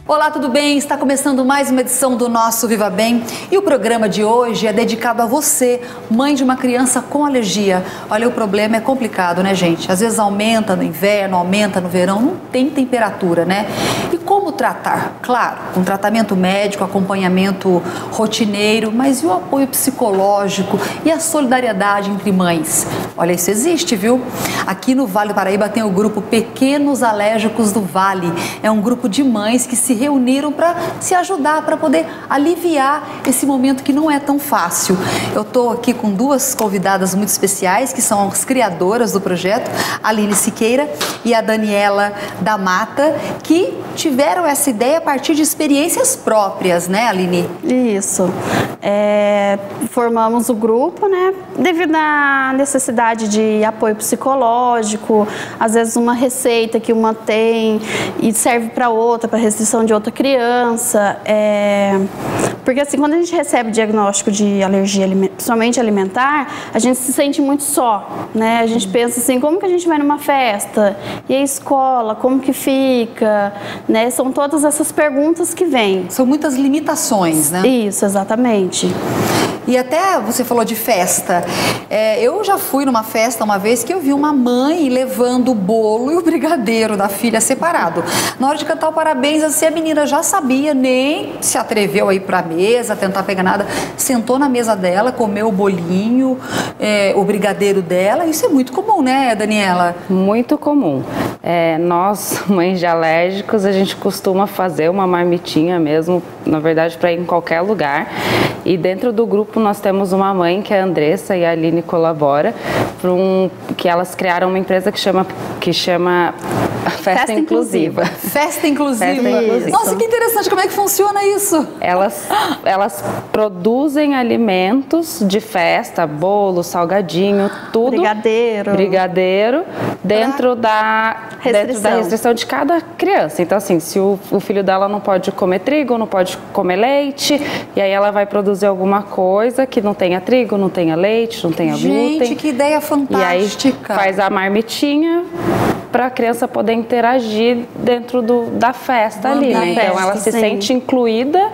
Olá, tudo bem? Está começando mais uma edição do nosso Viva Bem e o programa de hoje é dedicado a você, mãe de uma criança com alergia. Olha, o problema é complicado, né, gente? Às vezes aumenta no inverno, aumenta no verão, não tem temperatura, né? E como tratar? Claro, um tratamento médico, acompanhamento rotineiro, mas e o apoio psicológico e a solidariedade entre mães? Olha, isso existe, viu? Aqui no Vale do Paraíba tem o grupo Pequenos Alérgicos do Vale. É um grupo de mães que se reuniram para se ajudar, para poder aliviar esse momento que não é tão fácil. Eu estou aqui com duas convidadas muito especiais, que são as criadoras do projeto, a Aline Siqueira e a Daniela da Mata, que tiveram essa ideia a partir de experiências próprias, né, Aline? Isso. Formamos o grupo, né, devido à necessidade de apoio psicológico, às vezes uma receita que uma tem e serve para outra, para restrição de outra criança. Porque assim, quando a gente recebe diagnóstico de alergia, principalmente alimentar, a gente se sente muito só, né? A gente pensa assim, como que a gente vai numa festa? E a escola, como que fica? Né? São todas essas perguntas que vêm. São muitas limitações, né? Isso, exatamente. E até você falou de festa. Eu já fui numa festa uma vez que eu vi uma mãe levando o bolo e o brigadeiro da filha separado. Na hora de cantar o parabéns, assim, a menina já sabia, nem se atreveu a ir para a mesa, tentar pegar nada. Sentou na mesa dela, comeu o bolinho, o brigadeiro dela. Isso é muito comum, né, Daniela? Muito comum. Nós, mães de alérgicos, a gente costuma fazer uma marmitinha mesmo, na verdade, para ir em qualquer lugar. E dentro do grupo nós temos uma mãe, que é a Andressa, e a Aline colabora, que elas criaram uma empresa que chama Festa Inclusiva. Festa Inclusiva. Nossa, que interessante, como é que funciona isso? Elas produzem alimentos de festa, bolo, salgadinho, tudo. Brigadeiro, dentro da restrição de cada criança. Então, assim, se o filho dela não pode comer trigo, não pode comer leite, e aí ela vai produzir alguma coisa que não tenha trigo, não tenha leite, não tenha glúten. Gente, que ideia fantástica. E aí faz a marmitinha para a criança poder interagir dentro da festa ali, né? Então ela se sente incluída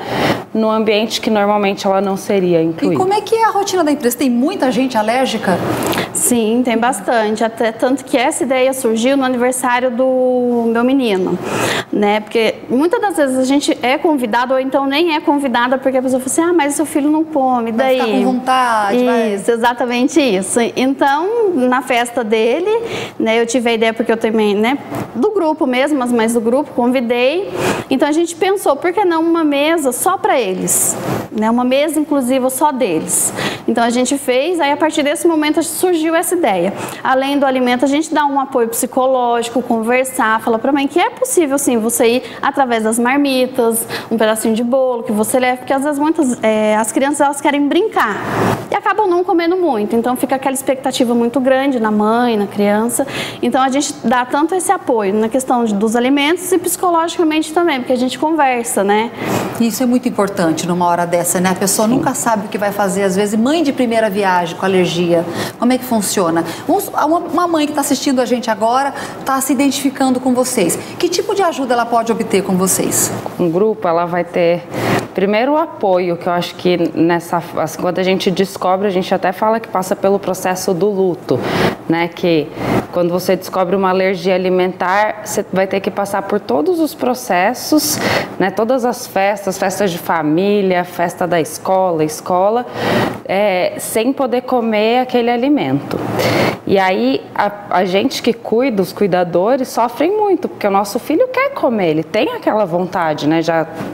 no ambiente que normalmente ela não seria incluída. E como é que é a rotina da empresa? Tem muita gente alérgica? Sim, tem bastante. Até tanto que essa ideia surgiu no aniversário do meu menino, né? Porque muitas das vezes a gente é convidado ou então nem é convidada porque a pessoa fala assim, mas seu filho não come, daí... Vai ficar com vontade. Isso, exatamente isso. Então, na festa dele, né, eu tive a ideia porque eu também, né, do grupo mesmo, as mães do grupo, convidei. Então a gente pensou, por que não uma mesa só para eles? Né, uma mesa inclusiva só deles. Então a gente fez, aí a partir desse momento surgiu essa ideia. Além do alimento, a gente dá um apoio psicológico, conversar, falar para a mãe que é possível sim você ir através das marmitas, um pedacinho de bolo que você leva, porque às vezes as crianças elas querem brincar e acabam não comendo muito, então fica aquela expectativa muito grande na mãe, na criança. Então a gente dá tanto esse apoio na questão dos alimentos e psicologicamente também, porque a gente conversa, né? Isso é muito importante numa hora dessa, né? A pessoa nunca sabe o que vai fazer, às vezes, mãe de primeira viagem com alergia, como é que funciona? Uma mãe que está assistindo a gente agora, está se identificando com vocês. Que tipo de ajuda ela pode obter com vocês? Com o grupo, ela vai ter, primeiro, o apoio, que eu acho que quando a gente descobre, a gente até fala que passa pelo processo do luto, né? Que quando você descobre uma alergia alimentar, você vai ter que passar por todos os processos, né? Todas as festas de família, festa da escola, sem poder comer aquele alimento. E aí, a gente que cuida, os cuidadores, sofrem muito, porque o nosso filho quer comer, ele tem aquela vontade, né?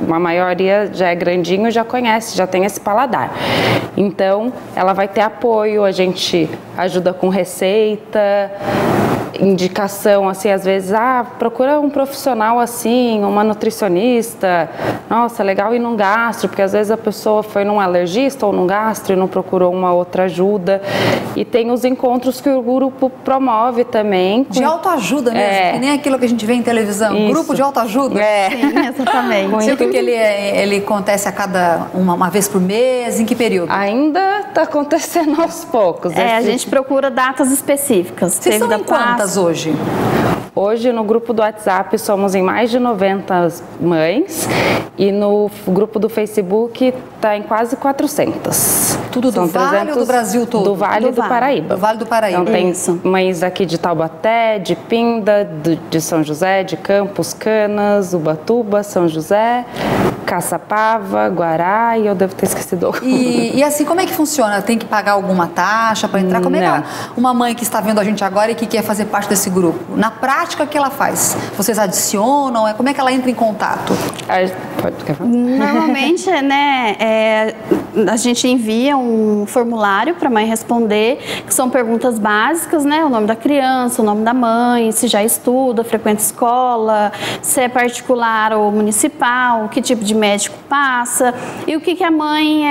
A maioria já é grandinho, já conhece, já tem esse paladar. Então, ela vai ter apoio, a gente ajuda com receita, indicação, assim, às vezes, procura um profissional assim, uma nutricionista, nossa, legal ir num gastro, porque às vezes a pessoa foi num alergista ou num gastro e não procurou uma outra ajuda. E tem os encontros que o grupo promove também. De autoajuda mesmo, que nem aquilo que a gente vê em televisão, isso. Grupo de autoajuda. Sim, exatamente. Sei o que ele acontece a cada uma vez por mês, em que período? Ainda está acontecendo aos poucos. A gente procura datas específicas. Vocês estão em quantas hoje? Hoje, no grupo do WhatsApp, somos em mais de 90 mães e no grupo do Facebook está em quase 400. Tudo do Vale ou do Brasil todo? Do Vale e do Paraíba. Do Vale do Paraíba. Então tem mães aqui de Taubaté, de Pinda, de São José, de Campos, Canas, Ubatuba, São José, Caçapava, Guará e eu devo ter esquecido algum. E assim, como é que funciona? Tem que pagar alguma taxa para entrar? Como é que uma mãe que está vendo a gente agora e que quer fazer parte desse grupo, na prática, o que ela faz? Vocês adicionam? Como é que ela entra em contato? Normalmente, né, a gente envia um formulário para a mãe responder, que são perguntas básicas, né, o nome da criança, o nome da mãe, se já estuda, frequenta escola, se é particular ou municipal, que tipo de médico passa e o que a mãe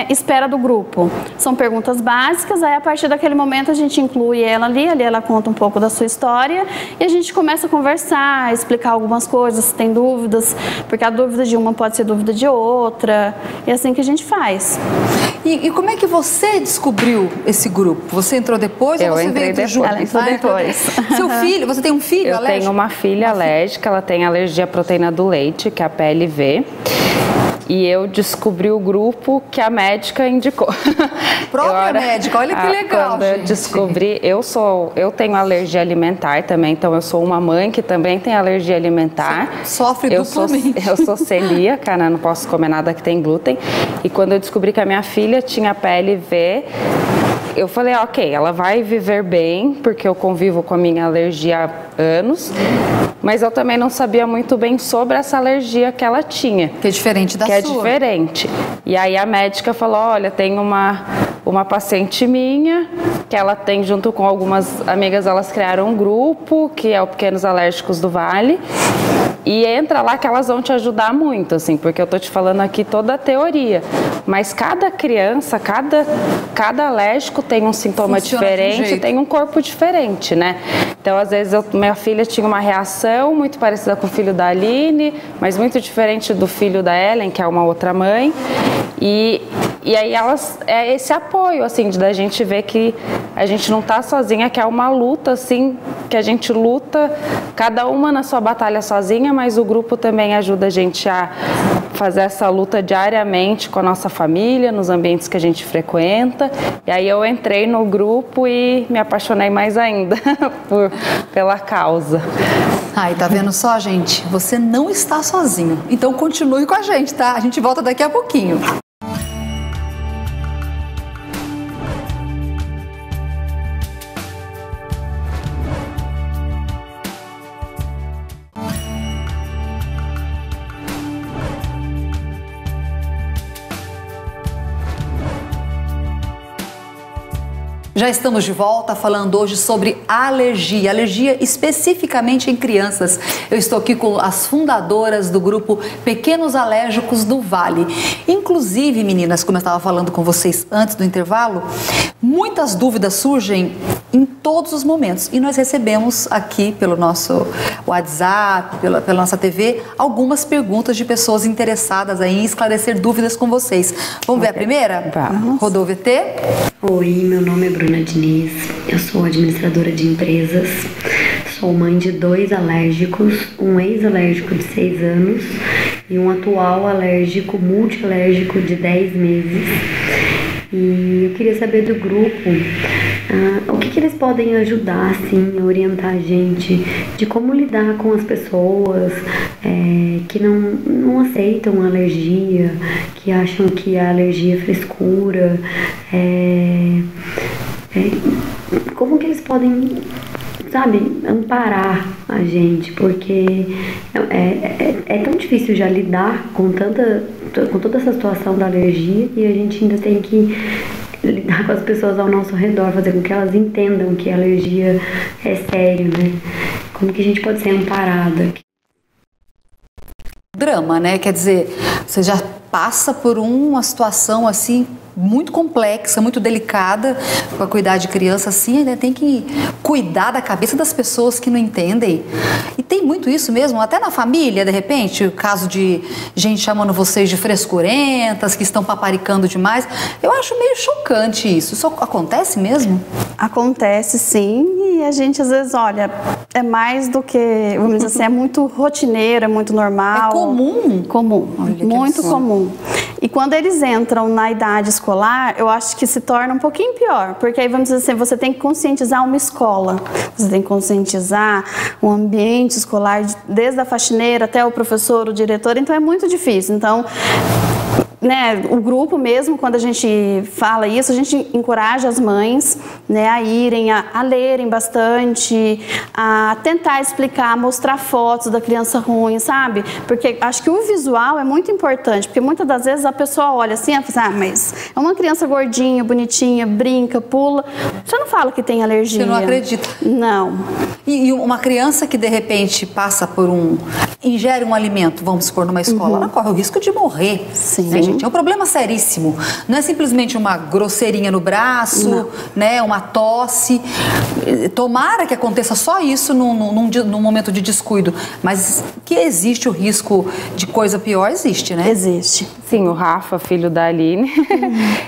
espera do grupo. São perguntas básicas, aí a partir daquele momento a gente inclui ela ali ela conta um pouco da sua história e a gente começa a conversar, explicar algumas coisas, se tem dúvidas, porque a dúvida de uma pode ser dúvida de outra, e é assim que a gente faz. E como é que você descobriu esse grupo? Você entrou depois ou você veio depois? Ela entrou depois. Seu filho, você tem um filho alérgico? Eu tenho uma filha alérgica, ela tem alergia à proteína do leite, que é a PLV. E eu descobri o grupo que a médica indicou. Própria médica, olha que legal. Quando eu descobri, eu tenho alergia alimentar também, então eu sou uma mãe que também tem alergia alimentar. Sofre duplamente. Eu sou celíaca, né? Não posso comer nada que tem glúten. E quando eu descobri que a minha filha tinha PLV, eu falei, ok, ela vai viver bem, porque eu convivo com a minha alergia há anos, mas eu também não sabia muito bem sobre essa alergia que ela tinha. Que é diferente da sua. Que é diferente. E aí a médica falou, olha, tem uma paciente minha, que ela tem junto com algumas amigas, elas criaram um grupo, que é o Pequenos Alérgicos do Vale, e entra lá que elas vão te ajudar muito, assim, porque eu tô te falando aqui toda a teoria, mas cada criança, cada alérgico tem um sintoma diferente, tem um corpo diferente, né? Então, às vezes, minha filha tinha uma reação muito parecida com o filho da Aline, mas muito diferente do filho da Ellen, que é uma outra mãe, e aí é esse apoio, assim, da gente ver que a gente não tá sozinha, que é uma luta, assim, que a gente luta, cada uma na sua batalha sozinha, mas o grupo também ajuda a gente a fazer essa luta diariamente com a nossa família, nos ambientes que a gente frequenta. E aí eu entrei no grupo e me apaixonei mais ainda pela causa. Ai, tá vendo só, gente? Você não está sozinho. Então continue com a gente, tá? A gente volta daqui a pouquinho. Já estamos de volta falando hoje sobre alergia especificamente em crianças. Eu estou aqui com as fundadoras do grupo Pequenos Alérgicos do Vale. Inclusive, meninas, como eu estava falando com vocês antes do intervalo, muitas dúvidas surgem em todos os momentos e nós recebemos aqui pelo nosso WhatsApp, pela nossa TV, algumas perguntas de pessoas interessadas em esclarecer dúvidas com vocês. Vamos ver a primeira? Vamos. Rodou o VT? Oi, meu nome é Bruna Diniz, eu sou administradora de empresas, sou mãe de 2 alérgicos, um ex-alérgico de 6 anos e um atual alérgico, multialérgico de 10 meses. E eu queria saber do grupo o que eles podem ajudar, assim, a orientar a gente de como lidar com as pessoas que não aceitam a alergia, que acham que a alergia é frescura, como que eles podem, sabe, amparar a gente, porque é tão difícil já lidar com toda essa situação da alergia e a gente ainda tem que lidar com as pessoas ao nosso redor, fazer com que elas entendam que a alergia é sério, né? Como que a gente pode ser amparada? Drama, né? Quer dizer, você já passa por uma situação assim muito complexa, muito delicada para cuidar de criança assim, ainda tem que cuidar da cabeça das pessoas que não entendem. E tem muito isso mesmo, até na família, de repente, o caso de gente chamando vocês de frescurentas, que estão paparicando demais. Eu acho meio chocante isso. Isso acontece mesmo? Acontece, sim, e a gente às vezes, olha, é mais do que, vamos dizer assim, é muito rotineiro, é muito normal. É comum? Comum, Olha, muito comum. E quando eles entram na idade escolar, eu acho que se torna um pouquinho pior, porque aí, vamos dizer assim, você tem que conscientizar uma escola, você tem que conscientizar um ambiente escolar, desde a faxineira até o professor, o diretor, então é muito difícil. Então, né, o grupo mesmo, quando a gente fala isso, a gente encoraja as mães, né, a irem, a lerem bastante, a tentar explicar, mostrar fotos da criança ruim, sabe? Porque acho que o visual é muito importante, porque muitas das vezes a pessoa olha assim e fala, mas é uma criança gordinha, bonitinha, brinca, pula. Você não fala que tem alergia. Você não acredita? Não. E uma criança que de repente passa por ingere um alimento, vamos supor, numa escola, ela corre o risco de morrer. Sim. Né, gente? É um problema seríssimo. Não é simplesmente uma grosseirinha no braço, né, uma tosse. Tomara que aconteça só isso num momento de descuido. Mas que existe o risco de coisa pior, existe, né? Existe. Sim, o Rafa, filho da Aline,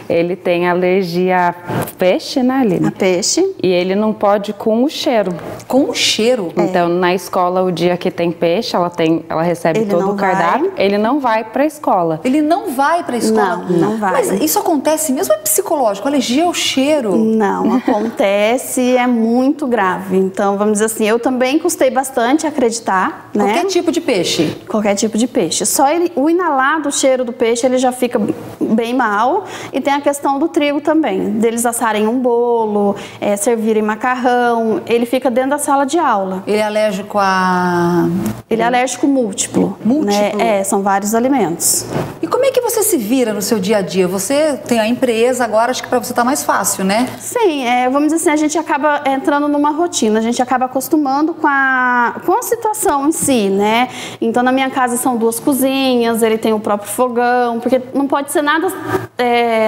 ele tem alergia a peixe, né, Aline? A peixe. E ele não pode com o cheiro. Com o cheiro? Então, na escola, o dia que tem peixe, ela recebe todo o cardápio, ele não vai para a escola. Ele não vai para a escola? Não vai. Mas isso acontece mesmo, é psicológico, alergia ao cheiro? Não, acontece, é muito grave. Então, vamos dizer assim, eu também custei bastante a acreditar, né? Qualquer tipo de peixe? Qualquer tipo de peixe. Só o inalar do cheiro do peixe, ele já fica bem mal. E tem a questão do trigo também, deles assarem um bolo, servirem macarrão, ele fica dentro da sala de aula. Ele é alérgico a... Ele é alérgico múltiplo. Múltiplo? Né? São vários alimentos. E como é que você se vira no seu dia a dia? Você tem a empresa agora, acho que para você tá mais fácil, né? Sim, vamos dizer assim, a gente acaba entrando numa rotina, a gente acaba acostumando com a situação em si, né? Então, na minha casa são 2 cozinhas, ele tem o próprio fogão, porque não pode ser nada,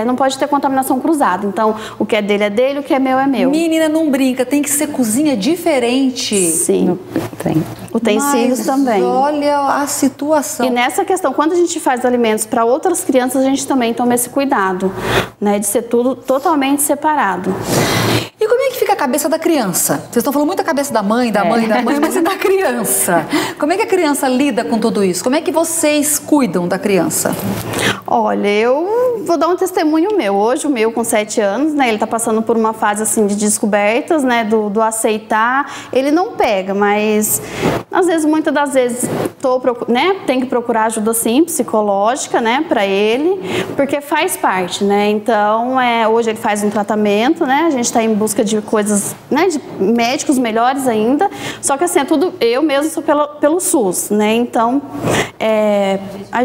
não pode ter contaminação cruzada. Então, o que é dele, o que é meu é meu. Menina, não brinca, tem que ser cozinha diferente. Sim. Tem. Utensílios também. Olha a situação. E nessa questão, quando a gente faz alimentos para outras crianças, a gente também toma esse cuidado, né, de ser tudo totalmente separado. E como é que fica a cabeça da criança? Vocês estão falando muito a cabeça da mãe, mas e da criança? Como é que a criança lida com tudo isso? Como é que vocês cuidam da criança? Olha, eu vou dar um testemunho meu. Hoje, o meu com 7 anos, né, ele está passando por uma fase assim de descobertas, né, do aceitar. Ele não pega, mas às vezes, muitas das vezes, tem que procurar ajuda sim, psicológica, né, para ele, porque faz parte, né. Então, hoje ele faz um tratamento, né, a gente está em busca de coisas, né, de médicos melhores ainda. Só que assim, é tudo, eu mesmo sou pelo SUS, né, então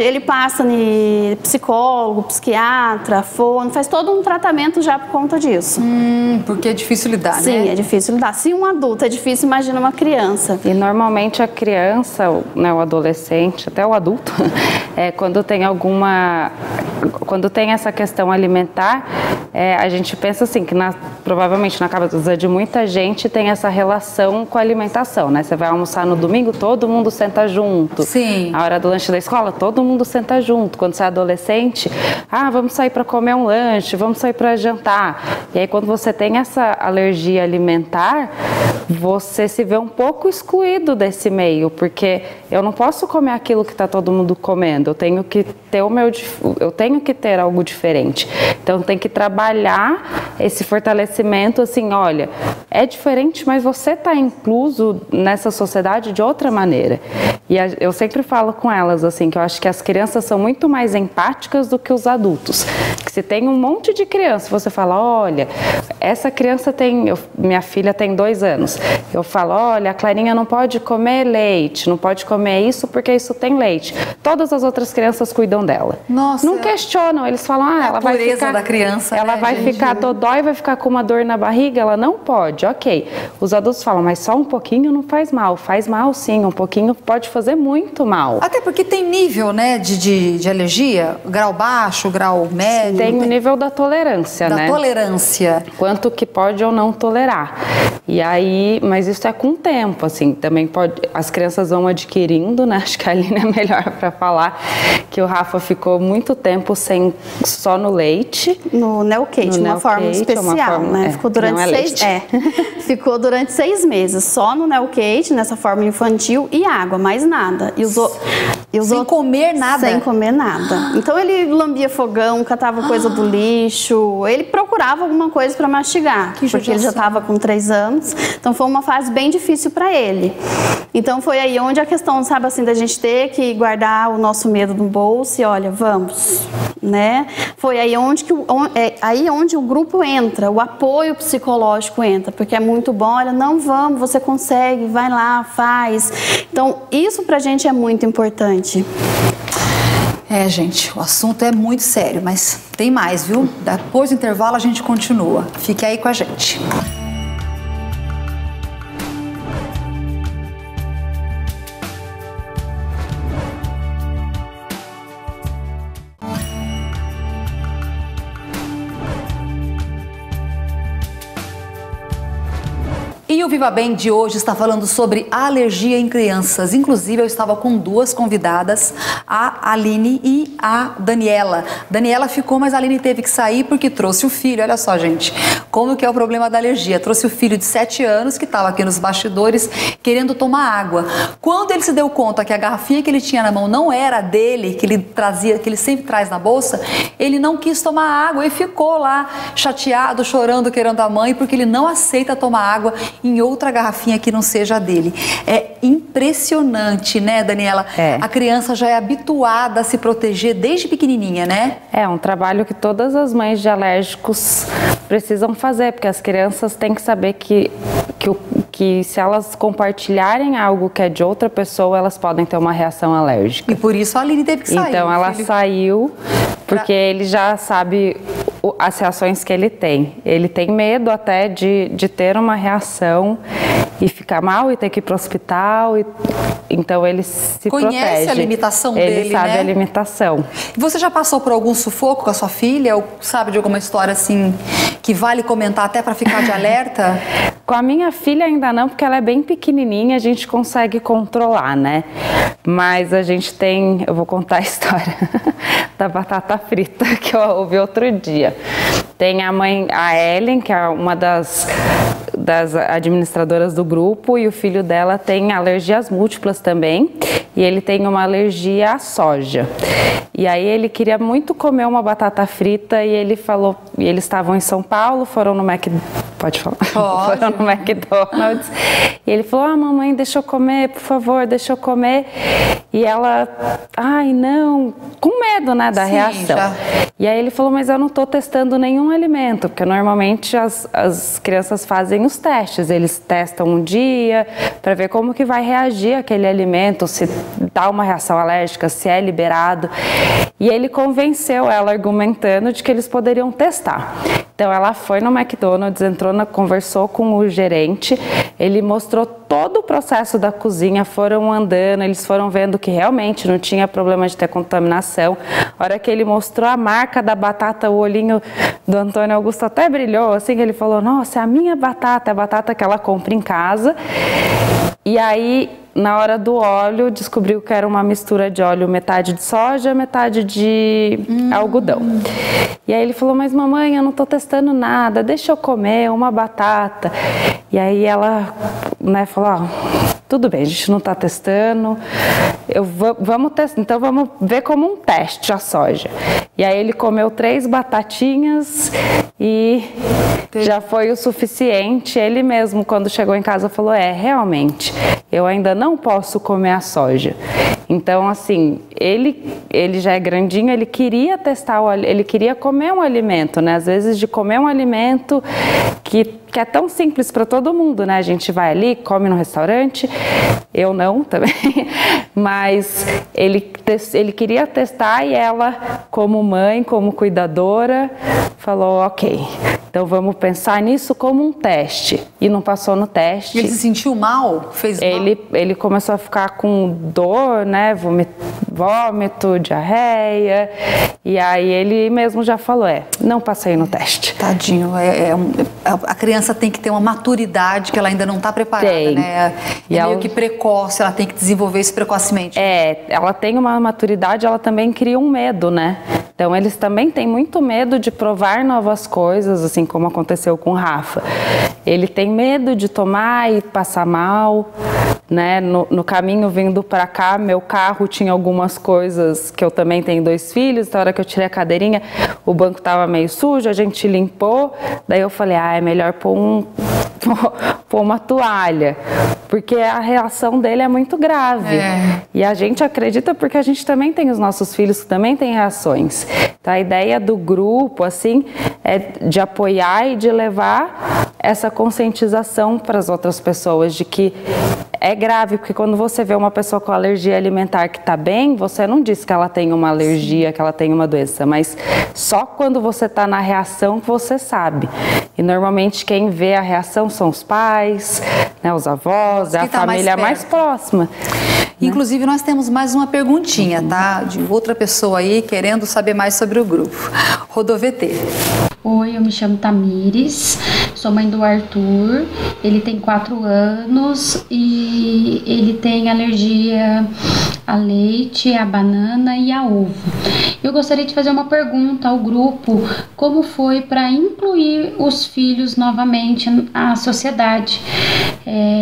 ele passa em psicólogo, psiquiatra, fono, faz todo um tratamento já por conta disso. Porque é difícil lidar, né? Sim, é difícil lidar. Se um adulto é difícil, imagina uma criança. E normalmente a criança, né, o adolescente, até o adulto, quando tem essa questão alimentar, a gente pensa assim, que provavelmente na cabeça de muita gente tem essa relação com a alimentação, né? Você vai almoçar no domingo, todo mundo senta junto. Sim. A hora do lanche da escola, todo mundo senta junto. Quando você é adolescente, vamos sair para comer um lanche, vamos sair para jantar. E aí quando você tem essa alergia alimentar, você se vê um pouco excluído desse meio, porque eu não posso comer aquilo que está todo mundo comendo, eu tenho que ter algo diferente. Então tem que trabalhar esse fortalecimento, assim, olha, é diferente, mas você está incluso nessa sociedade de outra maneira. E eu sempre falo com elas, assim, que eu acho que as crianças são muito mais empáticas do que os adultos. Que se tem um monte de criança, você fala, olha, essa criança minha filha tem 2 anos. Eu falo, olha, a Clarinha não pode comer leite, não pode comer isso porque isso tem leite. Todas as outras crianças cuidam dela. Nossa. Não questionam, eles falam, ela vai ficar... da criança, ela vai ficar dodói, vai ficar com uma dor na barriga, ela não pode, ok. Os adultos falam, mas só um pouquinho não faz mal. Faz mal sim, um pouquinho pode fazer muito mal. Até porque tem nível, né, de alergia, grau baixo, grau médio. tem o nível da tolerância, né? Da tolerância. Quanto que pode ou não tolerar. E aí, mas isso é com o tempo, assim, também pode, as crianças vão adquirindo, né? Acho que a Aline é melhor para falar, que o Rafa ficou muito tempo só no leite. No Neocate, uma forma especial, né? Ficou durante ficou durante 6 meses, só no Neocate, nessa forma infantil, e água, mais nada. Sem comer nada? Sem comer nada. Então ele lambia fogão, catava coisa do lixo, ele procurava alguma coisa para mastigar, porque ele já estava com 3 anos. Então foi uma fase bem difícil para ele. Então foi aí onde a questão, sabe assim, da gente ter que guardar o nosso medo no bolso e olha, vamos, né? Foi aí onde o grupo entra, o apoio psicológico entra, porque é muito bom, olha, não vamos, você consegue, vai lá, faz. Então isso pra gente é muito importante. Gente, o assunto é muito sério, mas tem mais, viu? Depois do intervalo a gente continua. Fique aí com a gente. E o Viva Bem de hoje está falando sobre alergia em crianças. Inclusive, eu estava com 2 convidadas, a Aline e a Daniela. Daniela ficou, mas a Aline teve que sair porque trouxe o filho. Olha só, gente, como que é o problema da alergia. Trouxe o filho de 7 anos, que estava aqui nos bastidores, querendo tomar água. Quando ele se deu conta que a garrafinha que ele tinha na mão não era dele, que ele trazia, que ele sempre traz na bolsa, ele não quis tomar água e ficou lá chateado, chorando, querendo a mãe, porque ele não aceita tomar água em outra garrafinha que não seja dele. É impressionante, né, Daniela? A criança já é habituada a se proteger desde pequenininha, né? É um trabalho que todas as mães de alérgicos precisam fazer, porque as crianças têm que saber que se elas compartilharem algo que é de outra pessoa, elas podem ter uma reação alérgica. E por isso a Aline teve que sair. Então ela saiu porque ele já sabe as reações que ele tem. Ele tem medo até de ter uma reação e ficar mal e ter que ir para o hospital. Então ele se protege. Conhece a limitação dele, Ele sabe a limitação. Você já passou por algum sufoco com a sua filha? Ou sabe de alguma história assim que vale comentar até para ficar de alerta? Com a minha filha ainda não, porque ela é bem pequenininha, a gente consegue controlar, né? Mas a gente tem, eu vou contar a história da batata frita que eu ouvi outro dia. Tem a mãe, a Ellen, que é uma das administradoras do grupo, e o filho dela tem alergias múltiplas também, e ele tem uma alergia à soja. E aí ele queria muito comer uma batata frita e ele falou, e eles estavam em São Paulo, foram no Pode falar? Pode. Foram no McDonald's. E ele falou, mamãe, deixa eu comer, por favor, deixa eu comer. E ela, ai, não, com medo, né, da reação. Já. E aí ele falou, mas eu não estou testando nenhum alimento, porque normalmente as crianças fazem os testes, eles testam um dia para ver como que vai reagir aquele alimento, se dá uma reação alérgica, se é liberado. E ele convenceu ela, argumentando de que eles poderiam testar. Então ela foi no McDonald's, conversou com o gerente, ele mostrou todo o processo da cozinha, foram andando, eles foram vendo que realmente não tinha problema de ter contaminação. A hora que ele mostrou a marca da batata, o olhinho do Antônio Augusto até brilhou, assim, que ele falou, nossa, é a minha batata, é a batata que ela compra em casa. E aí, na hora do óleo, descobriu que era uma mistura de óleo, metade de soja, metade de algodão. E aí ele falou, mas mamãe, eu não tô testando nada, deixa eu comer uma batata. E aí ela, né, falou, tudo bem, a gente não tá testando, vamos testar, então vamos ver como um teste a soja. E aí ele comeu 3 batatinhas e já foi o suficiente. Ele mesmo, quando chegou em casa, falou, realmente, eu ainda não posso comer a soja. Então, assim, ele já é grandinho, ele queria testar, ele queria comer um alimento, né? Às vezes de comer um alimento que é tão simples para todo mundo, né? A gente vai ali, come no restaurante, eu não também, mas ele queria testar e ela, como mãe, como cuidadora, falou, ok, então vamos pensar nisso como um teste. E não passou no teste. Ele se sentiu mal? Fez mal? Ele começou a ficar com dor, né? vômito, diarreia, e aí ele mesmo já falou, não passei no teste. Tadinho, a criança tem que ter uma maturidade que ela ainda não está preparada, né? É meio que precoce, ela tem que desenvolver isso precocemente. Ela tem uma maturidade, ela também cria um medo, né? Então eles também têm muito medo de provar novas coisas, assim como aconteceu com o Rafa. Ele tem medo de tomar e passar mal, né? No caminho vindo para cá, meu carro tinha algumas coisas, que eu também tenho 2 filhos, na hora que eu tirei a cadeirinha, o banco estava meio sujo, a gente limpou, daí eu falei, é melhor pôr uma toalha, porque a reação dele é muito grave. E a gente acredita porque a gente também tem os nossos filhos que também têm reações. Então a ideia do grupo, assim, é de apoiar e de levar essa conscientização para as outras pessoas de que é grave, porque quando você vê uma pessoa com alergia alimentar que está bem, você não diz que ela tem uma alergia, que ela tem uma doença, mas só quando você está na reação que você sabe. E normalmente quem vê a reação são os pais, né, os avós, a família mais próxima. Inclusive, nós temos mais uma perguntinha, tá? De outra pessoa aí querendo saber mais sobre o grupo. Rodovt. Oi, eu me chamo Tamires, sou mãe do Arthur, ele tem 4 anos e ele tem alergia a leite, a banana e a ovo. Eu gostaria de fazer uma pergunta ao grupo, como foi para incluir os filhos novamente à sociedade?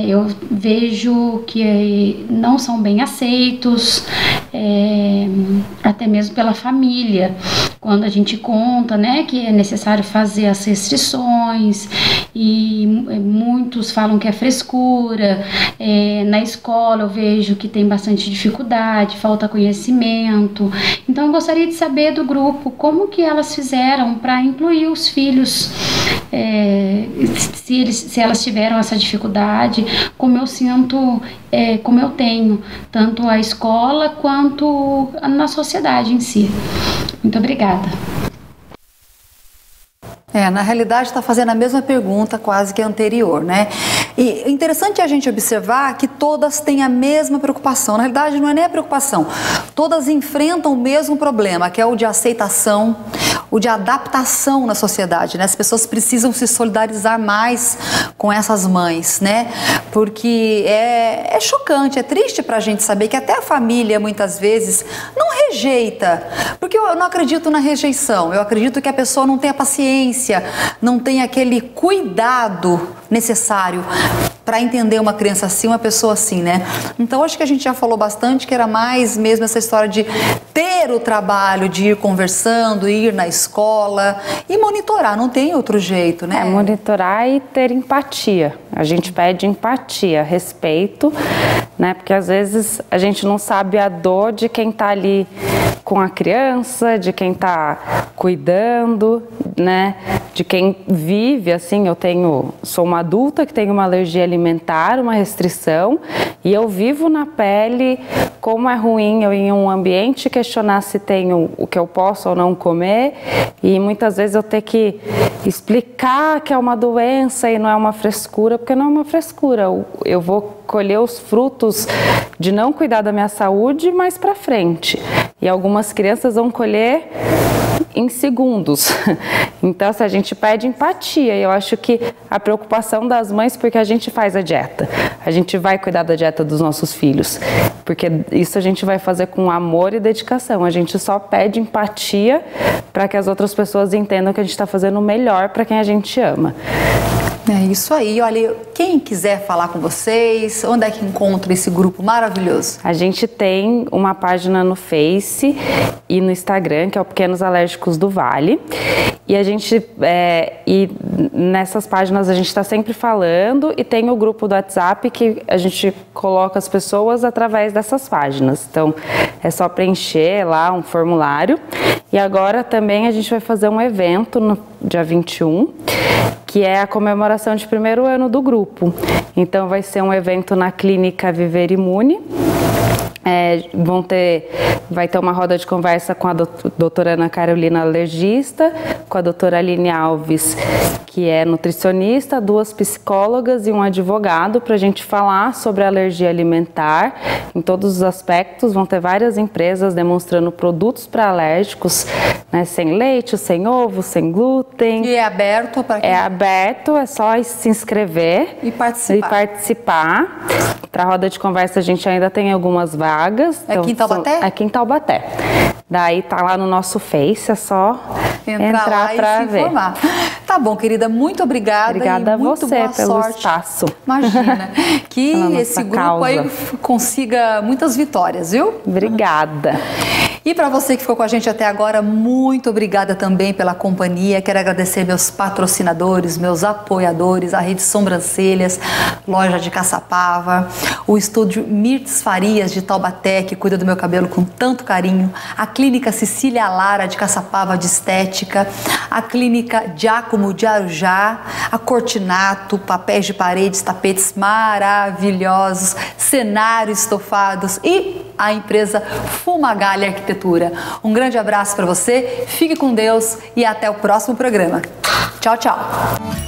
Eu vejo que não são bem aceitos, até mesmo pela família, quando a gente conta, né, que é necessário fazer as restrições e muitos falam que é frescura. Na escola eu vejo que tem bastante dificuldade, falta conhecimento. Então eu gostaria de saber do grupo como que elas fizeram para incluir os filhos, se elas tiveram essa dificuldade, como eu sinto, como eu tenho, tanto a escola quanto na sociedade em si. Muito obrigada. Na realidade está fazendo a mesma pergunta quase que a anterior, né? E interessante a gente observar que todas têm a mesma preocupação. Na realidade não é nem a preocupação, todas enfrentam o mesmo problema, que é o de aceitação, o de adaptação na sociedade, né? As pessoas precisam se solidarizar mais com essas mães, né? Porque é chocante, é triste pra gente saber que até a família muitas vezes não rejeita, porque eu não acredito na rejeição, eu acredito que a pessoa não tenha paciência, não tem aquele cuidado necessário para entender uma criança assim, uma pessoa assim, né? Então acho que a gente já falou bastante que era mais mesmo essa história de ter o trabalho, de ir conversando, ir na escola e monitorar, não tem outro jeito, né? Monitorar e ter empatia. A gente pede empatia, respeito, né? Porque às vezes a gente não sabe a dor de quem tá ali com a criança, de quem tá cuidando, né? De quem vive, assim, sou uma adulta que tem uma alergia alimentar, uma restrição, e eu vivo na pele como é ruim eu em um ambiente questionar se tenho o que eu posso ou não comer, e muitas vezes eu ter que explicar que é uma doença e não é uma frescura, porque não é uma frescura, eu vou colher os frutos de não cuidar da minha saúde mais pra frente, e algumas crianças vão colher em segundos. Então, se a gente pede empatia, eu acho que a preocupação das mães, porque a gente faz a dieta, a gente vai cuidar da dieta dos nossos filhos, porque isso a gente vai fazer com amor e dedicação, a gente só pede empatia para que as outras pessoas entendam que a gente está fazendo o melhor para quem a gente ama. É isso aí. Olha, quem quiser falar com vocês, onde é que encontra esse grupo maravilhoso? A gente tem uma página no Face e no Instagram, que é o Pequenos Alérgicos do Vale. E a gente, e nessas páginas a gente está sempre falando, e tem o grupo do WhatsApp que a gente coloca as pessoas através dessas páginas. Então, é só preencher lá um formulário. E agora também a gente vai fazer um evento no dia 21, que é a comemoração de 1º ano do grupo. Então vai ser um evento na clínica Viver Imune, Vai ter uma roda de conversa com a doutora Ana Carolina, alergista, com a doutora Aline Alves, que é nutricionista, 2 psicólogas e um advogado, para a gente falar sobre a alergia alimentar em todos os aspectos. Vão ter várias empresas demonstrando produtos para alérgicos, né, sem leite, sem ovo, sem glúten. E é aberto para quem... É aberto, é só se inscrever e participar. Para a roda de conversa a gente ainda tem algumas vagas. É aqui em Taubaté? É aqui em Taubaté. Daí tá lá no nosso Face, é só entrar para ver. Informar. Tá bom, querida, muito obrigada. Obrigada e a muito você boa pelo sorte. espaço. Imagina, que esse grupo causa. aí consiga muitas vitórias, viu? Obrigada. E para você que ficou com a gente até agora, muito obrigada também pela companhia. Quero agradecer meus patrocinadores, meus apoiadores, a Rede Sobrancelhas, Loja de Caçapava, o estúdio Mirtes Farias de Taubaté, que cuida do meu cabelo com tanto carinho, a Clínica Cecília Lara de Caçapava de Estética, a Clínica Giacomo de Arujá, a Cortinato, papéis de paredes, tapetes maravilhosos, cenários estofados e a empresa Fumagalli Arquitetura. Um grande abraço para você, fique com Deus e até o próximo programa. Tchau, tchau!